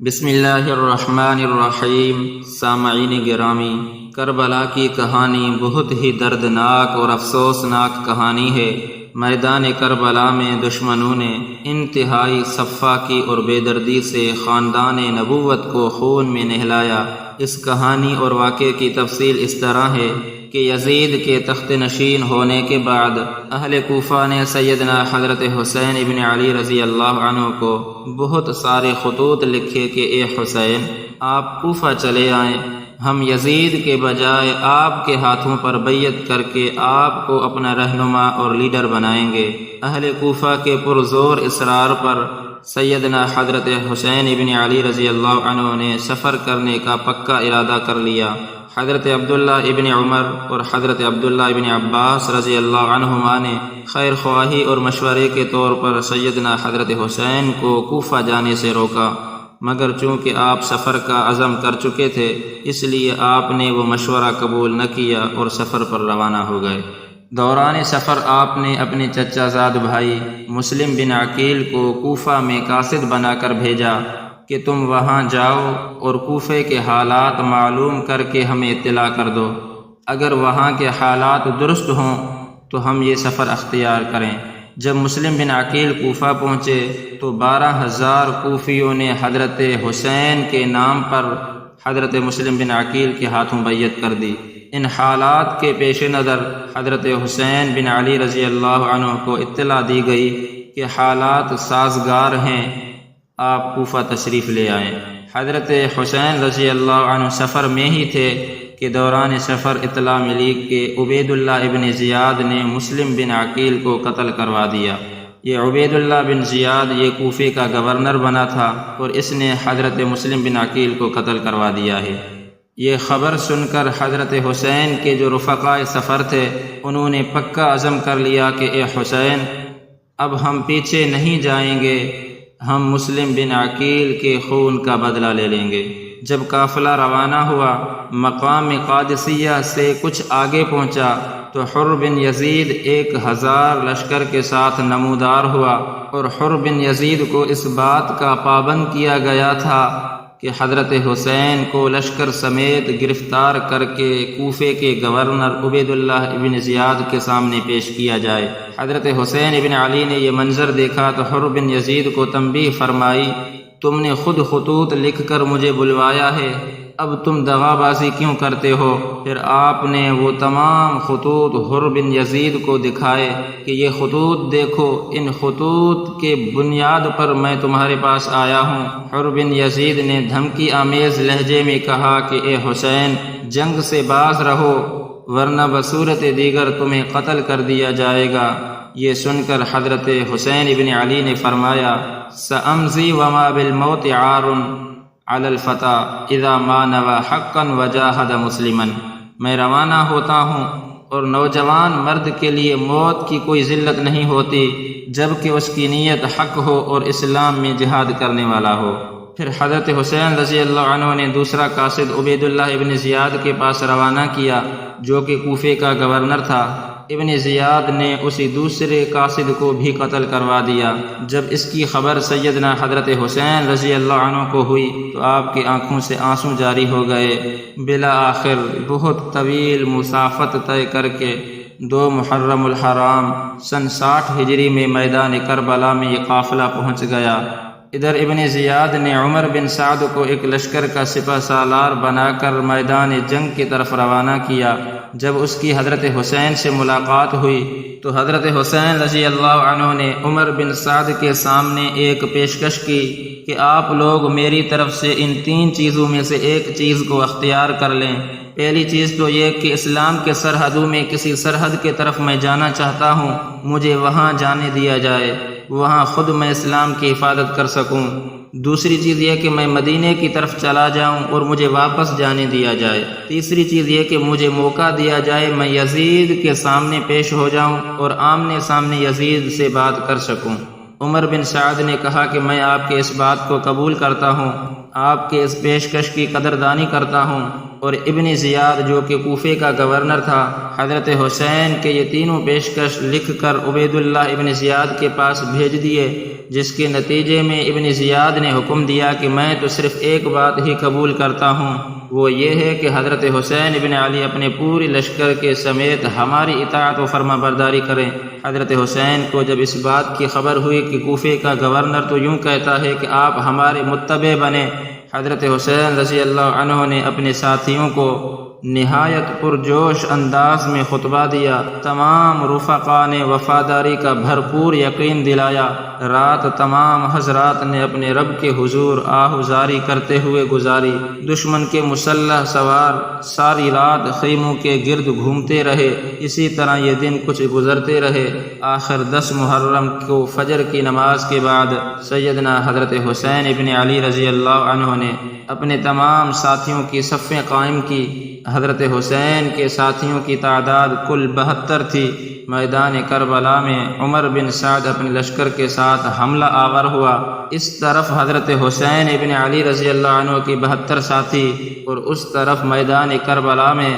بسم اللہ الرحمن الرحیم۔ سامعین گرامی، کربلا کی کہانی بہت ہی دردناک اور افسوسناک کہانی ہے۔ میدان کربلا میں دشمنوں نے انتہائی سفاکی اور بے دردی سے خاندان نبوت کو خون میں نہلایا۔ اس کہانی اور واقعے کی تفصیل اس طرح ہے کہ یزید کے تخت نشین ہونے کے بعد اہل کوفہ نے سیدنا حضرت حسین ابن علی رضی اللہ عنہ کو بہت سارے خطوط لکھے کہ اے حسین، آپ کوفہ چلے آئیں، ہم یزید کے بجائے آپ کے ہاتھوں پر بیعت کر کے آپ کو اپنا رہنما اور لیڈر بنائیں گے۔ اہل کوفہ کے پرزور اصرار پر سیدنا حضرت حسین ابن علی رضی اللہ عنہ نے سفر کرنے کا پکا ارادہ کر لیا۔ حضرت عبداللہ ابن عمر اور حضرت عبداللہ ابن عباس رضی اللہ عنہما نے خیر خواہی اور مشورے کے طور پر سیدنا حضرت حسین کو کوفہ جانے سے روکا، مگر چونکہ آپ سفر کا عزم کر چکے تھے اس لیے آپ نے وہ مشورہ قبول نہ کیا اور سفر پر روانہ ہو گئے۔ دوران سفر آپ نے اپنے چچا زاد بھائی مسلم بن عقیل کو کوفہ میں قاصد بنا کر بھیجا کہ تم وہاں جاؤ اور کوفے کے حالات معلوم کر کے ہمیں اطلاع کر دو، اگر وہاں کے حالات درست ہوں تو ہم یہ سفر اختیار کریں۔ جب مسلم بن عقیل کوفہ پہنچے تو 12,000 کوفیوں نے حضرت حسین کے نام پر حضرت مسلم بن عقیل کے ہاتھوں بیعت کر دی۔ ان حالات کے پیش نظر حضرت حسین بن علی رضی اللہ عنہ کو اطلاع دی گئی کہ حالات سازگار ہیں، آپ کوفہ تشریف لے آئیں۔ حضرت حسین رضی اللہ عنہ سفر میں ہی تھے کہ دوران سفر اطلاع ملی کہ عبید اللہ ابن زیاد نے مسلم بن عقیل کو قتل کروا دیا۔ یہ عبید اللہ بن زیاد یہ کوفے کا گورنر بنا تھا اور اس نے حضرت مسلم بن عقیل کو قتل کروا دیا ہے۔ یہ خبر سن کر حضرت حسین کے جو رفقائے سفر تھے انہوں نے پکا عزم کر لیا کہ اے حسین، اب ہم پیچھے نہیں جائیں گے، ہم مسلم بن عقیل کے خون کا بدلہ لے لیں گے۔ جب قافلہ روانہ ہوا، مقام قادسیہ سے کچھ آگے پہنچا تو حر بن یزید 1000 لشکر کے ساتھ نمودار ہوا، اور حر بن یزید کو اس بات کا پابند کیا گیا تھا کہ حضرت حسین کو لشکر سمیت گرفتار کر کے کوفے کے گورنر عبید اللہ ابن زیاد کے سامنے پیش کیا جائے۔ حضرت حسین ابن علی نے یہ منظر دیکھا تو حر بن یزید کو تنبیہ فرمائی، تم نے خود خطوط لکھ کر مجھے بلوایا ہے، اب تم دغا بازی کیوں کرتے ہو؟ پھر آپ نے وہ تمام خطوط حر بن یزید کو دکھائے کہ یہ خطوط دیکھو، ان خطوط کے بنیاد پر میں تمہارے پاس آیا ہوں۔ حر بن یزید نے دھمکی آمیز لہجے میں کہا کہ اے حسین، جنگ سے باز رہو ورنہ بصورت دیگر تمہیں قتل کر دیا جائے گا۔ یہ سن کر حضرت حسین ابن علی نے فرمایا، سأمضی وما بالموت عار علی الفتى اذا ما نوى حقا وجاہد مسلما، میں روانہ ہوتا ہوں اور نوجوان مرد کے لیے موت کی کوئی ذلت نہیں ہوتی جب کہ اس کی نیت حق ہو اور اسلام میں جہاد کرنے والا ہو۔ پھر حضرت حسین رضی اللہ عنہ نے دوسرا قاصد عبید اللہ ابن زیاد کے پاس روانہ کیا جو کہ کوفے کا گورنر تھا۔ ابن زیاد نے اسی دوسرے قاصد کو بھی قتل کروا دیا۔ جب اس کی خبر سیدنا حضرت حسین رضی اللہ عنہ کو ہوئی تو آپ کی آنکھوں سے آنسو جاری ہو گئے۔ بالآخر بہت طویل مسافت طے کر کے 2 محرم الحرام سن 60 ہجری میں میدان کربلا میں یہ قافلہ پہنچ گیا۔ ادھر ابن زیاد نے عمر بن سعد کو ایک لشکر کا سپہ سالار بنا کر میدان جنگ کی طرف روانہ کیا۔ جب اس کی حضرت حسین سے ملاقات ہوئی تو حضرت حسین رضی اللہ عنہ نے عمر بن سعد کے سامنے ایک پیشکش کی کہ آپ لوگ میری طرف سے ان 3 چیزوں میں سے ایک چیز کو اختیار کر لیں۔ پہلی چیز تو یہ کہ اسلام کے سرحدوں میں کسی سرحد کے طرف میں جانا چاہتا ہوں، مجھے وہاں جانے دیا جائے، وہاں خود میں اسلام کی حفاظت کر سکوں۔ دوسری چیز یہ کہ میں مدینے کی طرف چلا جاؤں اور مجھے واپس جانے دیا جائے۔ تیسری چیز یہ کہ مجھے موقع دیا جائے میں یزید کے سامنے پیش ہو جاؤں اور آمنے سامنے یزید سے بات کر سکوں۔ عمر بن سعد نے کہا کہ میں آپ کے اس بات کو قبول کرتا ہوں، آپ کے اس پیشکش کی قدردانی کرتا ہوں۔ اور ابن زیاد جو کہ کوفے کا گورنر تھا حضرت حسین کے یہ تینوں پیشکش لکھ کر عبید اللہ ابن زیاد کے پاس بھیج دیے جس کے نتیجے میں ابن زیاد نے حکم دیا کہ میں تو صرف ایک بات ہی قبول کرتا ہوں، وہ یہ ہے کہ حضرت حسین ابن علی اپنے پوری لشکر کے سمیت ہماری اطاعت و فرما برداری کریں۔ حضرت حسین کو جب اس بات کی خبر ہوئی کہ کوفے کا گورنر تو یوں کہتا ہے کہ آپ ہمارے متبع بنیں، حضرت حسین رضی اللہ عنہ نے اپنے ساتھیوں کو نہایت پرجوش انداز میں خطبہ دیا، تمام رفقا نے وفاداری کا بھرپور یقین دلایا۔ رات تمام حضرات نے اپنے رب کے حضور آہوزاری کرتے ہوئے گزاری۔ دشمن کے مسلح سوار ساری رات خیموں کے گرد گھومتے رہے، اسی طرح یہ دن کچھ گزرتے رہے۔ آخر 10 محرم کو فجر کی نماز کے بعد سیدنا حضرت حسین ابن علی رضی اللہ عنہ نے اپنے تمام ساتھیوں کی صفیں قائم کی۔ حضرت حسین کے ساتھیوں کی تعداد کل 72 تھی۔ میدان کربلا میں عمر بن سعد اپنے لشکر کے ساتھ حملہ آور ہوا۔ اس طرف حضرت حسین ابن علی رضی اللہ عنہ کی 72 ساتھی اور اس طرف میدان کربلا میں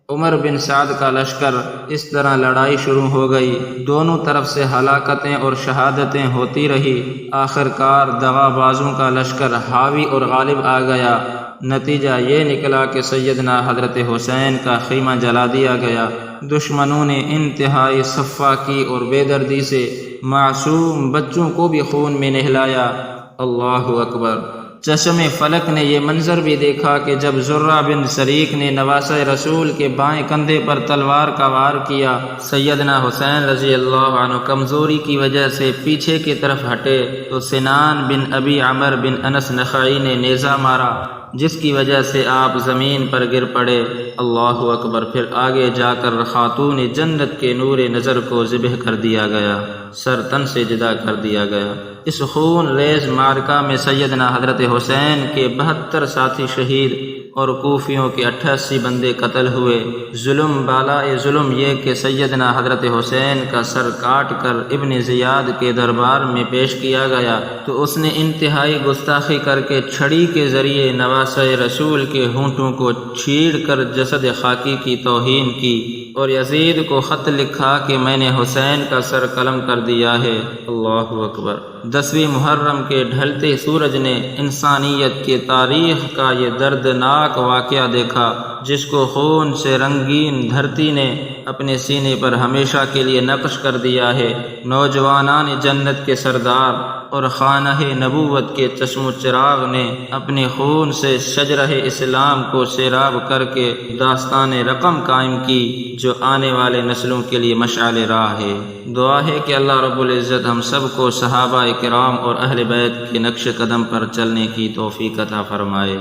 عمر بن سعد کا لشکر۔ اس طرح لڑائی شروع ہو گئی، دونوں طرف سے ہلاکتیں اور شہادتیں ہوتی رہی۔ آخرکار دغا بازوں کا لشکر حاوی اور غالب آ گیا۔ نتیجہ یہ نکلا کہ سیدنا حضرت حسین کا خیمہ جلا دیا گیا۔ دشمنوں نے انتہائی سفاکی اور بے دردی سے معصوم بچوں کو بھی خون میں نہلایا۔ اللہ اکبر۔ چشم فلک نے یہ منظر بھی دیکھا کہ جب زرہ بن سریق نے نواسہ رسول کے بائیں کندھے پر تلوار کا وار کیا، سیدنا حسین رضی اللہ عنہ کمزوری کی وجہ سے پیچھے کی طرف ہٹے تو سنان بن ابی عمر بن انس نخعی نے نیزہ مارا، جس کی وجہ سے آپ زمین پر گر پڑے۔ اللہ اکبر۔ پھر آگے جا کر خاتون جنت کے نور نظر کو ذبح کر دیا گیا، سر تن سے جدا کر دیا گیا۔ اس خون ریز معرکہ میں سیدنا حضرت حسین کے 72 ساتھی شہید اور کوفیوں کے 88 بندے قتل ہوئے۔ ظلم بالائے ظلم یہ کہ سیدنا حضرت حسین کا سر کاٹ کر ابن زیاد کے دربار میں پیش کیا گیا تو اس نے انتہائی گستاخی کر کے چھڑی کے ذریعے نواسہ رسول کے ہونٹوں کو چھیڑ کر جسد خاکی کی توہین کی اور یزید کو خط لکھا کہ میں نے حسین کا سر قلم کر دیا ہے۔ اللہ اکبر۔ 10ویں محرم کے ڈھلتے سورج نے انسانیت کی تاریخ کا یہ دردناک واقعہ دیکھا، جس کو خون سے رنگین دھرتی نے اپنے سینے پر ہمیشہ کے لیے نقش کر دیا ہے۔ نوجوانان جنت کے سردار اور خانہ نبوت کے چشم و چراغ نے اپنے خون سے شجرہ اسلام کو سیراب کر کے داستان رقم قائم کی، جو آنے والے نسلوں کے لیے مشعل راہ ہے۔ دعا ہے کہ اللہ رب العزت ہم سب کو صحابہ کرام اور اہل بیت کے نقش قدم پر چلنے کی توفیق عطا فرمائے۔